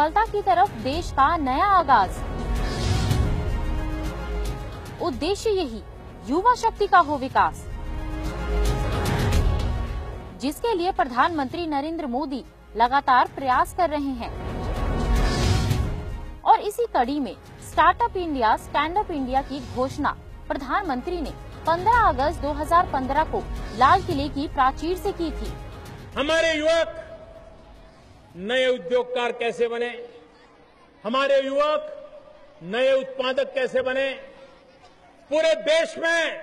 सफलता की तरफ देश का नया आगाज। उद्देश्य यही, युवा शक्ति का हो विकास, जिसके लिए प्रधानमंत्री नरेंद्र मोदी लगातार प्रयास कर रहे हैं। और इसी कड़ी में startup India, stand up India की घोषणा प्रधानमंत्री ने 15 अगस्त 2015 को लाल किले की प्राचीर से की थी। हमारे युवक नए उद्योगकार कैसे बने, हमारे युवक नए उत्पादक कैसे बने, पूरे देश में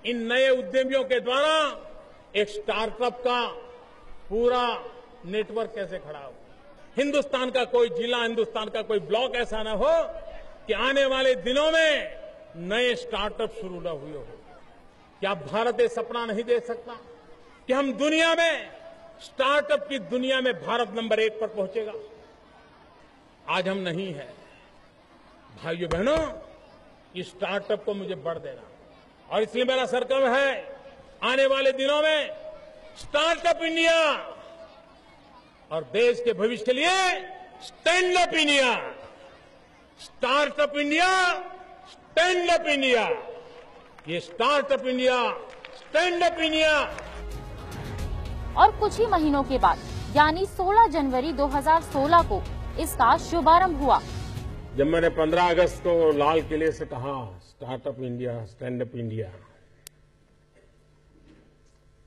इन नए उद्यमियों के द्वारा एक स्टार्टअप का पूरा नेटवर्क कैसे खड़ा हो। हिंदुस्तान का कोई जिला, हिंदुस्तान का कोई ब्लॉक ऐसा न हो कि आने वाले दिनों में नए स्टार्टअप शुरू न हुए हो। क्या भारत ये सपना नहीं देख सकता कि हम दुनिया में, स्टार्टअप की दुनिया में भारत नंबर 1 पर पहुंचेगा? आज हम नहीं है। भाइयों बहनों, इस स्टार्टअप को मुझे बढ़ देना, और इसलिए मेरा संकल्प है आने वाले दिनों में स्टार्टअप इंडिया और देश के भविष्य के लिए stand up India, startup India, stand up India, ये startup India, stand up India. और कुछ ही महीनों के बाद यानी 16 जनवरी 2016 को इसका शुभारंभ हुआ। जब मैंने 15 अगस्त को लाल किले से कहा startup India, stand up India,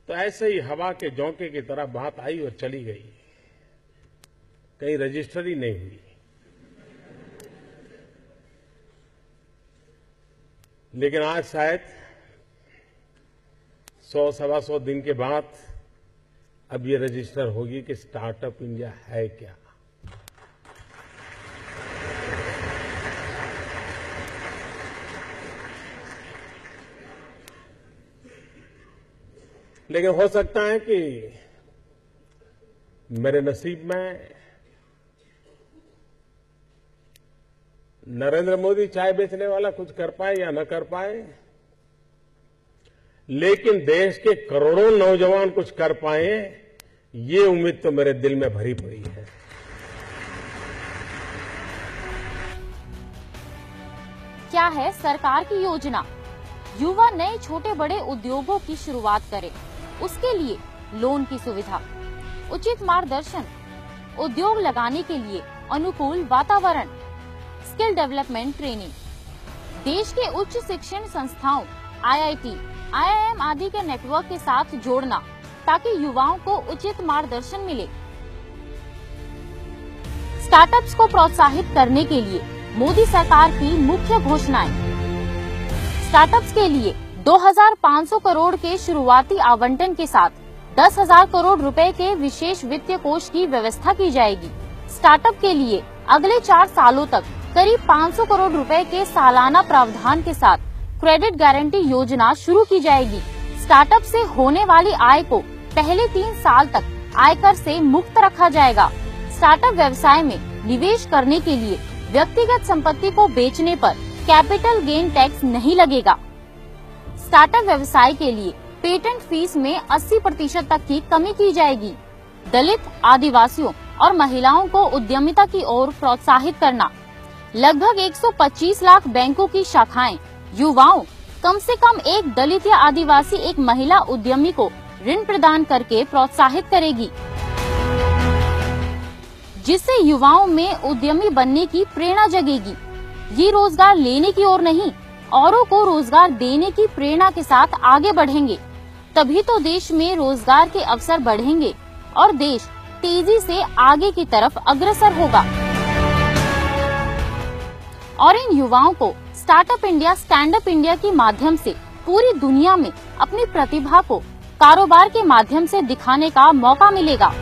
तो ऐसे ही हवा के झोंके की तरह बात आई और चली गई, कहीं रजिस्टर ही नहीं हुई। लेकिन आज शायद 100-125 दिन के बाद अब ये रजिस्टर होगी कि स्टार्टअप इंडिया है क्या। लेकिन हो सकता है कि मेरे नसीब में नरेंद्र मोदी चाय बेचने वाला कुछ कर पाए या न कर पाए, लेकिन देश के करोड़ों नौजवान कुछ कर पाए, ये उम्मीद तो मेरे दिल में भरी पड़ी है। क्या है सरकार की योजना? युवा नए छोटे बड़े उद्योगों की शुरुआत करें, उसके लिए लोन की सुविधा, उचित मार्गदर्शन, उद्योग लगाने के लिए अनुकूल वातावरण, स्किल डेवलपमेंट ट्रेनिंग, देश के उच्च शिक्षण संस्थाओं, IIT, IIM आदि के नेटवर्क के साथ जोड़ना ताकि युवाओं को उचित मार्गदर्शन मिले। स्टार्टअप्स को प्रोत्साहित करने के लिए मोदी सरकार की मुख्य घोषणाएं। स्टार्टअप्स के लिए 2500 करोड़ के शुरुआती आवंटन के साथ 10,000 करोड़ रुपए के विशेष वित्तीय कोष की व्यवस्था की जाएगी। स्टार्टअप के लिए अगले 4 सालों तक करीब 500 करोड़ रुपए के सालाना प्रावधान के साथ क्रेडिट गारंटी योजना शुरू की जाएगी। स्टार्टअप से होने वाली आय को पहले 3 साल तक आयकर से मुक्त रखा जाएगा। स्टार्टअप व्यवसाय में निवेश करने के लिए व्यक्तिगत संपत्ति को बेचने पर कैपिटल गेन टैक्स नहीं लगेगा। स्टार्टअप व्यवसाय के लिए पेटेंट फीस में 80% तक की कमी की जाएगी। दलित, आदिवासियों और महिलाओं को उद्यमिता की ओर प्रोत्साहित करना। लगभग 125 लाख बैंकों की शाखाएं युवाओं, कम से कम एक दलित या आदिवासी एक महिला उद्यमी को ऋण प्रदान करके प्रोत्साहित करेगी, जिससे युवाओं में उद्यमी बनने की प्रेरणा जगेगी। ये रोजगार लेने की ओर नहीं, औरों को रोजगार देने की प्रेरणा के साथ आगे बढ़ेंगे। तभी तो देश में रोजगार के अवसर बढ़ेंगे और देश तेजी से आगे की तरफ अग्रसर होगा। और इन युवाओं को startup India, stand up India के माध्यम से पूरी दुनिया में अपनी प्रतिभा को कारोबार के माध्यम से दिखाने का मौका मिलेगा।